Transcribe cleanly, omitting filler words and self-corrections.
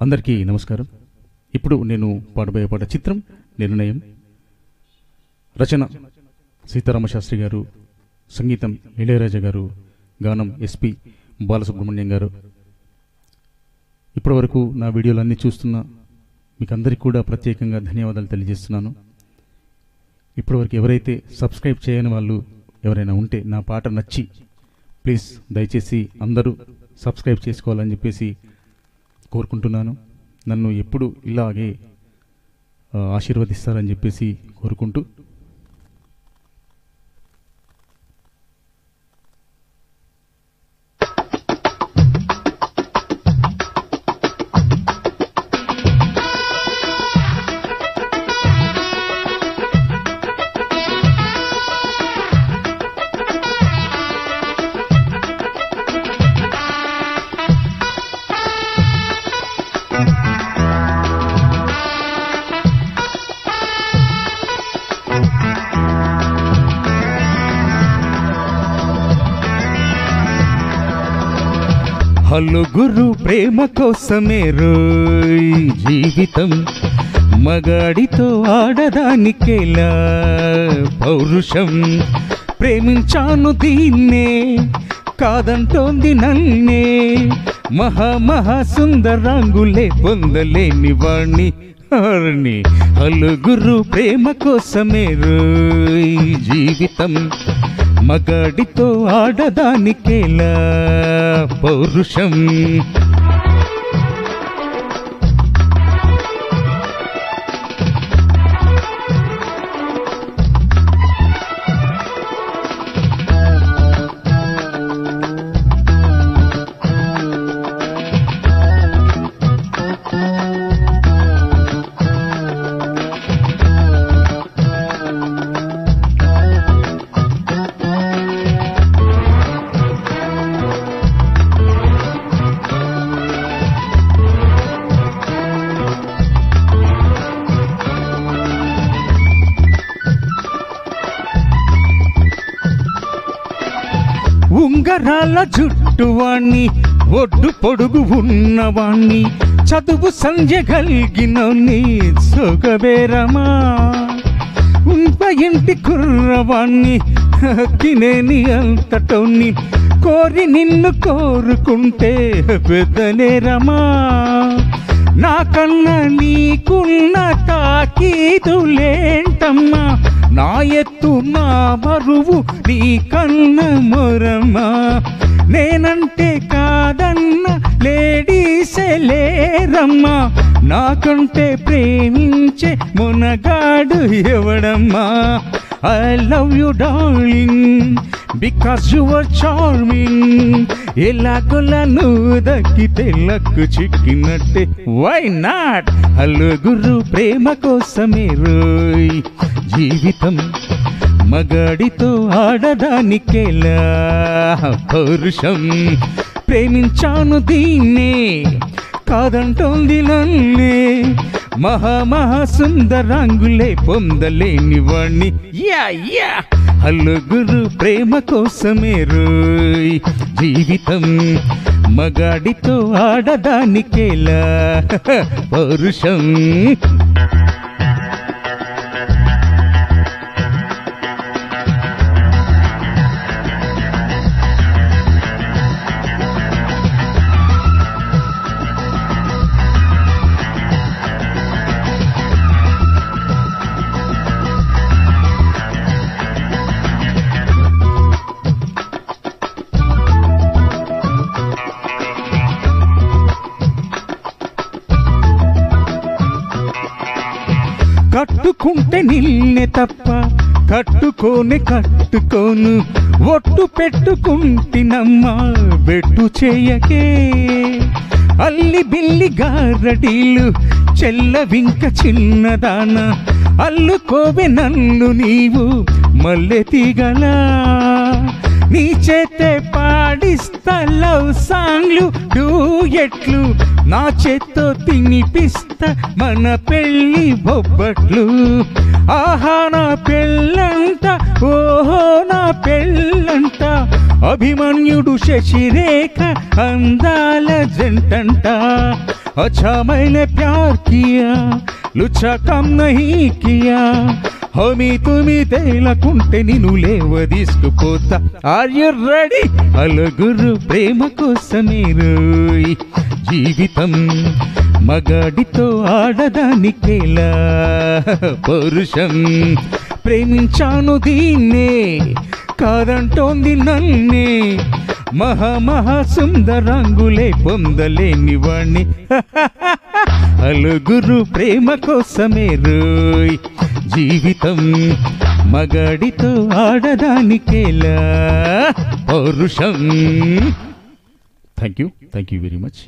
అందరికీ నమస్కారం. ఇప్పుడు నేను పాడబోయే పాట చిత్రం నిర్ణయం. రచన సీతారామ శాస్త్రి గారు, సంగీతం ఇళయరాజా గారు, గానం ఎస్పి బాలసుబ్రహ్మణ్యం గారు. ఇప్పటివరకు నా వీడియోలన్నీ చూస్తున్న మీకు అందరికీ కూడా ప్రత్యేకంగా ధన్యవాదాలు తెలియజేస్తున్నాను. ఇప్పటివరకు ఎవరైతే సబ్స్క్రైబ్ చేయని వాళ్ళు ఎవరైనా ఉంటే, నా పాట నచ్చి ప్లీజ్ దయచేసి అందరూ సబ్స్క్రైబ్ చేసుకోవాలని చెప్పేసి కోరుకుంటున్నాను. నన్ను ఎప్పుడు ఇలాగే ఆశీర్వదిస్తారని చెప్పేసి కోరుకుంటూ, హలుగురు ప్రేమ కోసమే రోయ్ జీవితం, మగాడితో ఆడదానికేలా పౌరుషం. ప్రేమించాను దీన్నే, కాదంటోంది నన్నే, మహా సుందరాంగులే పొందలేని వాణ్ణి హార్ని. హలుగురు ప్రేమ కోసమే రోయ్ జీవితం, మగాడితో ఆడదానికేలా పౌరుషం. ఉంగరాల జుట్టువాణ్ణి, ఒడ్డు పొడుగు ఉన్నవాణ్ణి, చదువు సంధ్య కలిగినోని సొగబేరమా. ఉంప ఇంటి కుర్రవాణ్ణి, హక్కినేని అంతటోని, కోరి నిన్ను కోరుకుంటే పెద్దనేరమా. నాకన్నా నీకున్న తాకీదులేంటమ్మా, నా ఎత్తు నా బరువు నీ కన్న మొరమ్మా. నేనంటే కాదన్న లేడీసే లేరమ్మా, నాకంటే ప్రేమించే మునగాడు ఎవడమ్మా. I love you darling because you are charming. ఎలాగోలా నువ్వు దక్కితే లక్కు చిక్కినట్టే, why not? హలుగురు ప్రేమ కోసమే రోయ్ జీవితం, మగాడితో ఆడదానికేలా పౌరుషం. ప్రేమించాను దీన్నే, కాదంటోంది నన్నే, మహా సుందరాంగులే పొందలేని వాణ్ణి. యా హలుగురు ప్రేమ కోసమే రోయ్ జీవితం, మగాడితో ఆడదానికేలా పౌరుషం. కట్టుకుంటే నిన్నే తప్ప కట్టుకోను, ఒట్టు పెట్టుకుంటినమ్మా బెట్టు చేయకే. అల్లి బిల్లి గారడీలు చెల్లవింక చిన్నదాన, అల్లుకోవే నన్ను నీవు మల్లె తీగలా. నీ చేతే పాడిస్తా లవ్ సాంగ్లు డూయెట్లు, నా చేత్తో తినిపిస్తా మన పెళ్ళి బొబ్బట్లు. ఆహా నా పెళ్ళంట, ఓహో నా పెళ్ళంట, అభిమన్యుడు శశిరేఖ అందాల జంటంట. अच्छा मैंने प्यार किया लुच्चा काम नहीं किया హోమీ తుమి తేలకుంటే నిన్ను లేవదీసుకుపోతా ఆర్ యు రెడీ అలుగురు ప్రేమ కోసమే రోయ్ జీవితం మగాడితో ఆడదానికేలా పౌరుషం ప్రేమించాను దీన్నే కాదంటోంది నన్నే మహా సుందరాంగులే పొందలేని వాణ్ణి అలుగురు ప్రేమ కోసమే రోయ్ జీవితం మగాడితో ఆడదానికేలా పౌరుషం థ్యాంక్ యూ వెరీ మచ్